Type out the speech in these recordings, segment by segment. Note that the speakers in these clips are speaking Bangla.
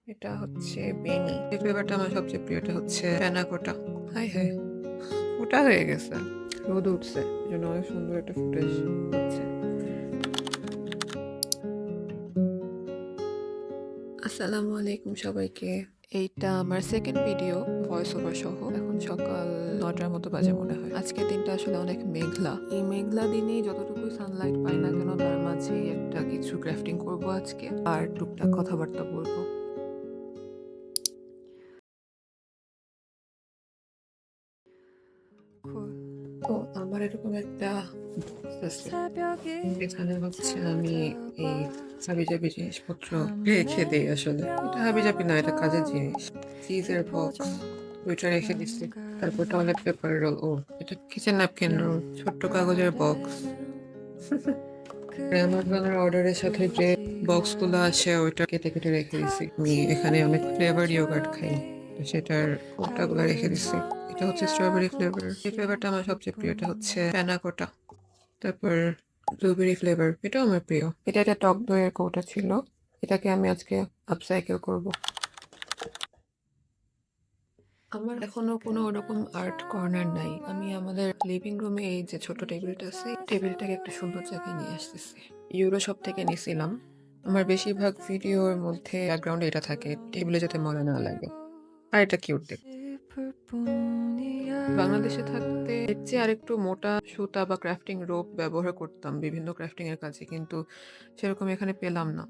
এটা হচ্ছে বেনি। এই ফ্লেভারটা আমার সবচেয়ে প্রিয়। এটা হচ্ছে প্যানাকোটা। হাই হাই, ওটা হয়ে গেছে, রোদ উঠছে, এই জন্য অনেক সুন্দর একটা ফুটেজ হচ্ছে। আসসালামু আলাইকুম সবাইকে। এইটা আমার সেকেন্ড ভিডিও ভয়েস ওভার সহ। এখন সকাল 9টার মতো বাজে মনে হয়। আজকের দিনটা আসলে অনেক মেঘলা। এই মেঘলা দিনে যতটুকু সানলাইট পাই না কেন তার মাঝে একটা কিছু ক্রাফটিং করব আজকে, আর টুকটাক কথাবার্তা বলবো। তো আমার এরকম একটা বক্স আছে, এখানে হচ্ছে আমি এই হাবিজাবি জিনিসপত্র রেখে দিই। আসলে এটা হাবিজাবি না, এটা কাজের জিনিস। চিজের বক্স ওইটা রেখে দিচ্ছি। তারপর টয়লেট পেপার রোল, ও এটা কিচেন ন্যাপকিন রোল, ছোট্ট কাগজের বক্স। অ্যামাজনের অর্ডারের সাথে যে বক্স গুলো আসে ওইটা কেটে কেটে রেখে দিছি। আমি এখানে অনেক ফ্লেভার ইয়োগার্ট খাই, তো সেটার কোটাগুলো রেখে দিছি। এটা হচ্ছে স্ট্রবেরি ফ্লেভার। এই ফ্লেভারটা আমার সবচেয়ে প্রিয়। এটা হচ্ছে প্যানাকোটা। তারপর ব্লুবেরি ফ্লেভার, এটাও আমার প্রিয়। এটা একটা টক দইয়ের কৌটা ছিল, এটাকে আমি আজকে আপসাইকেল করব। আমার এখনো কোনো ওরকম আর্ট কর্নার নাই। আমি আমাদের লিভিং রুমে এই যে ছোট টেবিলটা আছে, টেবিলটাকে একটা সুন্দর জায়গায় নিয়ে আসতেছি। ইউরো শপ থেকে নিয়েছিলাম। আমার বেশিরভাগ ভিডিওর মধ্যে ব্যাকগ্রাউন্ডে এটা থাকে, টেবিলে যাতে ময়লা না লাগে। আর এটা কিউট দেখতে। বাংলাদেশে থাকতে এর চেয়ে আরেকটু মোটা সুতা বা ক্রাফটিং রোপ ব্যবহার করতাম বিভিন্ন ক্রাফটিং এর কাজে, কিন্তু সেরকম এখানে পেলাম না।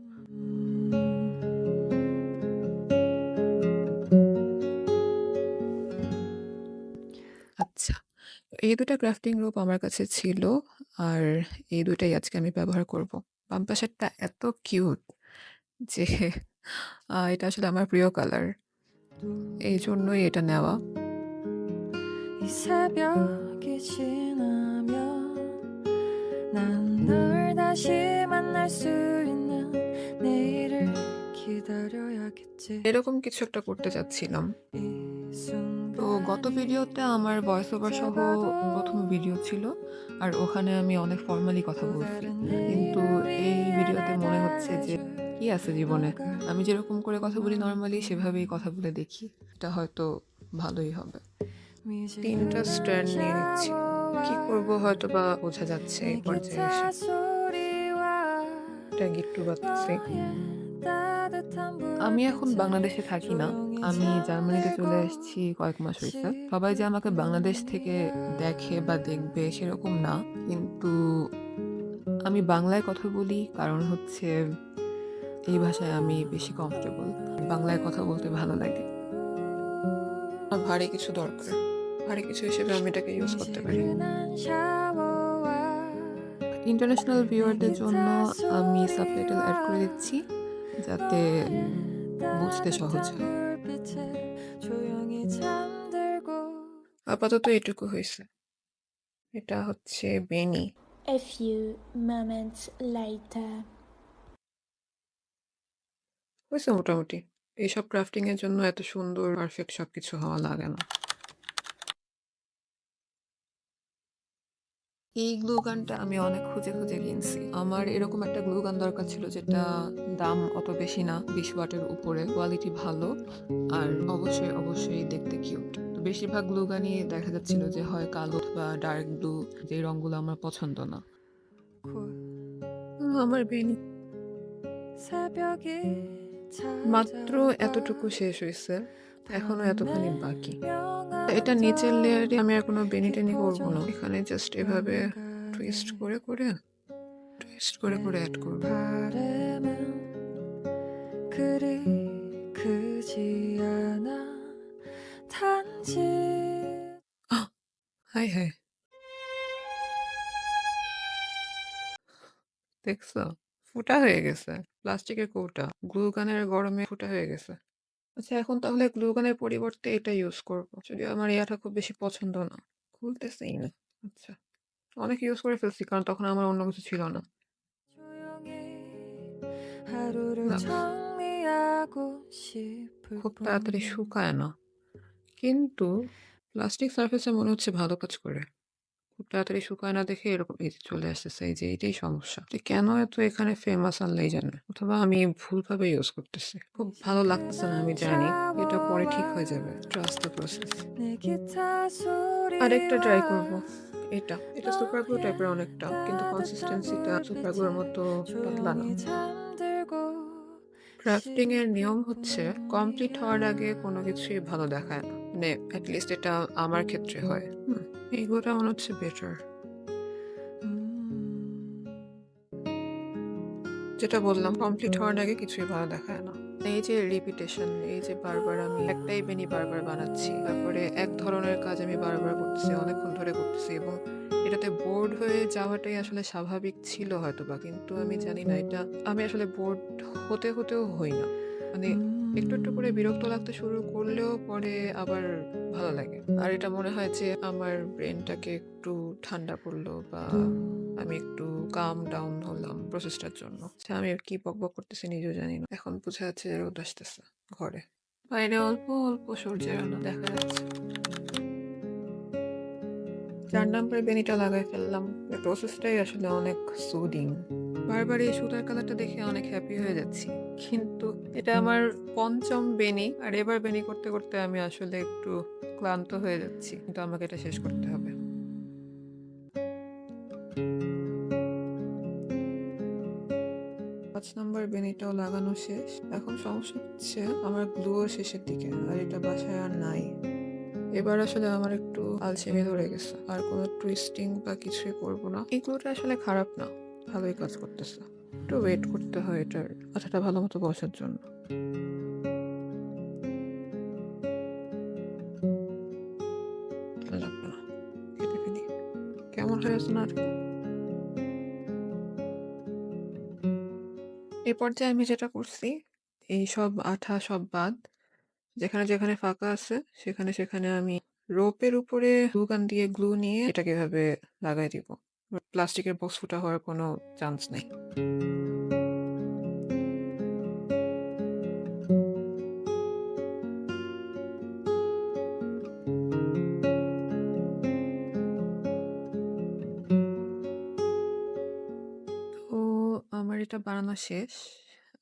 আচ্ছা, এই দুটা ক্রাফটিং রোপ আমার কাছে ছিল, আর এই দুটাই আজকে আমি ব্যবহার করব। বাম পাশেরটা এত কিউট যে এটা আসলে আমার প্রিয় কালার, এই জন্যই এটা নেওয়া। 이 새벽이 지나면 난 널 다시 만날 수 있는 내일을 기다려야겠지. এরকম কিছু একটা করতে চাচ্ছিলাম। 이 তো গত ভিডিওতে আমার ভয়েস ওভার সহ প্রথম ভিডিও ছিল, আর ওখানে আমি অনেক ফর্মালি কথা 또 বলছি। 다른 কিন্তু এই 내일을 위해 ভিডিওতে 날 মনে হচ্ছে যে 달래줄 কি আছে জীবনে, আমি যেরকম করে কথা বলি নর্মালি সেভাবেই কথা বলে দেখি, এটা হয়তো ভালোই হবে। 3টা স্ট্র্যান্ড নিয়ে নিচ্ছি, কি করব হয়তো বা বোঝা যাচ্ছে এই 내 পর্যায়ে 기타 এসে। 소리와 এটা গিট্টু বাজছে। 너의 따뜻한 আমি এখন 불빛에 বাংলাদেশে থাকি না, 조용히 আমি জার্মানিতে 잠들고 চলে এসেছি কয়েক মাস হয়েছে। সবাই যে আমাকে বাংলাদেশ থেকে দেখে বা দেখবে সেরকম না, কিন্তু আমি বাংলায় কথা বলি কারণ হচ্ছে এই ভাষায় আমি বেশি কমফোর্টেবল। বাংলায় কথা বলতে ভালো লাগে। আর ভারী কিছু দরকার, ভারী কিছু হিসেবে আমি এটাকে ইউজ করতে পারি। 미지근한 샤워와 ইন্টারন্যাশনাল 내 ভিউয়ারদের জন্য 기타 আমি সাবটাইটেল 소리와 অ্যাড করে দিচ্ছি যাতে 너의 বুঝতে সহজ 따뜻한 হয়। 불빛에 조용히 잠들고 আপাতত এটুকু হয়েছে। এটা হচ্ছে বেনি। A few moments later. হয়েছে মোটামুটি। এইসব ক্রাফটিং এর জন্য এত সুন্দর পারফেক্ট সবকিছু হওয়া লাগে না। এই গ্লু গানটা আমি অনেক খুঁজে খুঁজে কিনছি। আমার এরকম একটা গ্লু গান দরকার ছিল যেটা দাম অত বেশি না, 20 ওয়াটের উপরে, কোয়ালিটি ভালো, আর অবশ্যই অবশ্যই দেখতে কিউট। তো বেশিরভাগ গ্লু গানই দেখা যাচ্ছিল যে হয় কালো বা ডার্ক ব্লু, যে রংগুলো আমার পছন্দ না। 곧 আমার বেনি 새벽이 মাত্র 찾아와 এতটুকু শেষ হয়েছে, এখনো এতখানি বাকি। এটা 명암처럼 নিচের লেয়ারে আমি আর কোনো বেনি টেনি করবো না, 깊어져 এখানে জাস্ট এভাবে টুইস্ট 영간에 করে করে টুইস্ট করে করে অ্যাড করবো। 바람은 그리 크지 않아 단지 হাই হাই, দেখছো, ফুটা হয়ে গেছে। প্লাস্টিকের কৌটা গ্লু গানের গরমে ফুটা হয়ে গেছে। আচ্ছা, এখন তাহলে গ্লু গানের পরিবর্তে এটা ইউজ করব, যদিও আমার ইয়াটা খুব বেশি পছন্দ না, খুলতেছেই না। আচ্ছা, অনেক ইউজ করে ফেলছি কারণ তখন আমার অন্য কিছু ছিল না। 조용히 하루를 না, 정리하고 싶을 খুব 뿐 তাড়াতাড়ি শুকায় না, কিন্তু প্লাস্টিক সারফেসে মনে হচ্ছে ভালো কাজ করে, খুব তাড়াতাড়ি শুকায় না দেখে এরকম এই যে চলে আসতেছে। এই যে এটাই সমস্যা। যে কেন এত এখানে ফেমাস আল্লাহই জানে। অথবা আমি ভুলভাবে ইউজ করতেছি। খুব ভালো লাগতেছে না আমি জানি। এটা পরে ঠিক হয়ে যাবে। Trust the process. 내 기타 আরেকটা ট্রাই 소리와 করব। এটা সুপার গ্লু টাইপের অনেকটা। কিন্তু কনসিস্টেন্সিটা সুপার গ্লুর মতো পাতলা না। 조용히 잠들고 ক্রাফটিং এর নিয়ম হচ্ছে কমপ্লিট হওয়ার আগে কোনো কিছুই ভালো দেখায় না। মানে এট লিস্ট এটা আমার ক্ষেত্রে হয়। এইগুলোটা মনে হচ্ছে বেটার। যেটা বললাম কমপ্লিট হওয়ার আগে কিছুই ভালো দেখায় না। এই যে রিপিটেশন, এই যে বারবার আমি একটাই বেনি বারবার বানাচ্ছি, তারপরে এক ধরনের কাজ আমি বারবার করতেছি, অনেকক্ষণ ধরে করতেছি এবং এটাতে বোর্ড হয়ে যাওয়াটাই আসলে স্বাভাবিক ছিল হয়তোবা, কিন্তু আমি জানি না এটা আমি আসলে বোর্ড হতেও হই না। মানে একটু একটু করে বিরক্ত লাগতে শুরু করলেও পরে আবার ভালো লাগে। আর এটা মনে হয় যে আমার ব্রেনটাকে একটু ঠান্ডা করলো বা আমি একটু কাম ডাউন হলাম প্রসেসটার জন্য। আচ্ছা, আমি কি বকবক করতেছি নিজেও জানি না। এখন বোঝা যাচ্ছে যে রোদ আসতেছে ঘরে। বাইরে অল্প অল্প সূর্যের আলো দেখা যাচ্ছে। 4 নাম্বার বেনিটা লাগাই ফেললাম। এই প্রসেসটাই আসলে অনেক সুদিং। বারবার এই সুতার কালারটা দেখে অনেক হ্যাপি হয়ে যাচ্ছি, কিন্তু এটা আমার 5ম বেনি আর এবার বেনি করতে করতে আমি আসলে একটু ক্লান্ত হয়ে যাচ্ছি, কিন্তু আমাকে এটা শেষ করতে হবে। 5 নাম্বার বেনিটাও লাগানো শেষ। এখন সমস্যা হচ্ছে আমার গ্লুও শেষের দিকে আর এটা বাসায় আর নাই। এবার আসলে আমার একটু আলসেমি ধরে গেছে, আর কোনো টুইস্টিং বা কিছুই করব না। এই গ্লুটা আসলে খারাপ না, ভালোই কাজ করতেছে। একটু ওয়েট করতে হয় এটার আঠাটা ভালো মতো বসার জন্য। লাগবে না, কেটে ফেলি। কেমন হয়েছে না? এই পর্যায়ে আমি যেটা করছি, এই সব আঠা সব বাদ, যেখানে যেখানে ফাঁকা আছে সেখানে সেখানে আমি রোপের উপরে গ্লু গান দিয়ে গ্লু নিয়ে এটাকে এভাবে লাগাই দিব। প্লাস্টিকের বক্স ফুটা হওয়ার কোনো চান্স নেই। তো আমার এটা বানানো শেষ।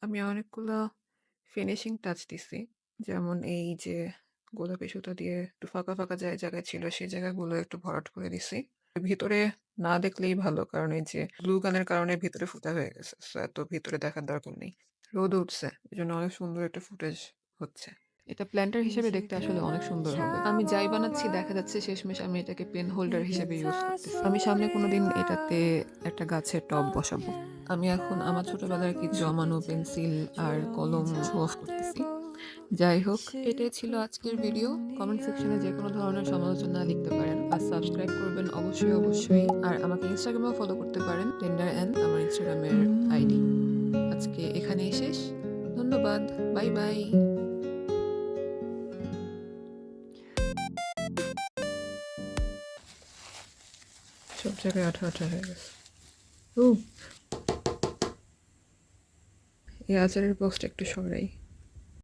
আমি অনেকগুলা ফিনিশিং টাচ দিছি, যেমন এই যে গোলাপি সুতা দিয়ে একটু ফাঁকা ফাঁকা জায়গায় ছিল সেই জায়গাগুলো একটু ভরাট করে দিছি। ভিতরে না দেখলেই ভালো, কারণ এই যে গ্লু গানের কারণে ভিতরে ফুটা হয়ে গেছে, so এত ভিতরে দেখার দরকার নেই। রোদ উঠছে, এই জন্য অনেক সুন্দর একটা ফুটেজ হচ্ছে। এটা প্ল্যান্টার হিসেবে দেখতে আসলে অনেক সুন্দর হবে। আমি যাই বানাচ্ছি দেখা যাচ্ছে শেষমেশ আমি এটাকে পেন হোল্ডার হিসেবে ইউজ করতেছি। আমি সামনে কোনোদিন এটাতে একটা গাছের টব বসাবো। আমি এখন আমার ছোটবেলার কিছু জমানো পেন্সিল আর কলম শো অফ করতেছি। যাই হোক, এটাই ছিল আজকের ভিডিও। কমেন্ট সেকশনে যে কোনো ধরনের সমালোচনা লিখতে পারেন আর সাবস্ক্রাইব করবেন অবশ্যই। আর আমাকে ইনস্টাগ্রামেও ফলো করতে পারেন, টেন্ডার এন আমার ইনস্টাগ্রামের আইডি। আজকে এখানেই শেষ। ধন্যবাদ। Bye bye. সব জায়গায় আঠা আঠা হয়ে গেছে। ও, এই আচারের বক্সটা একটু সরাই।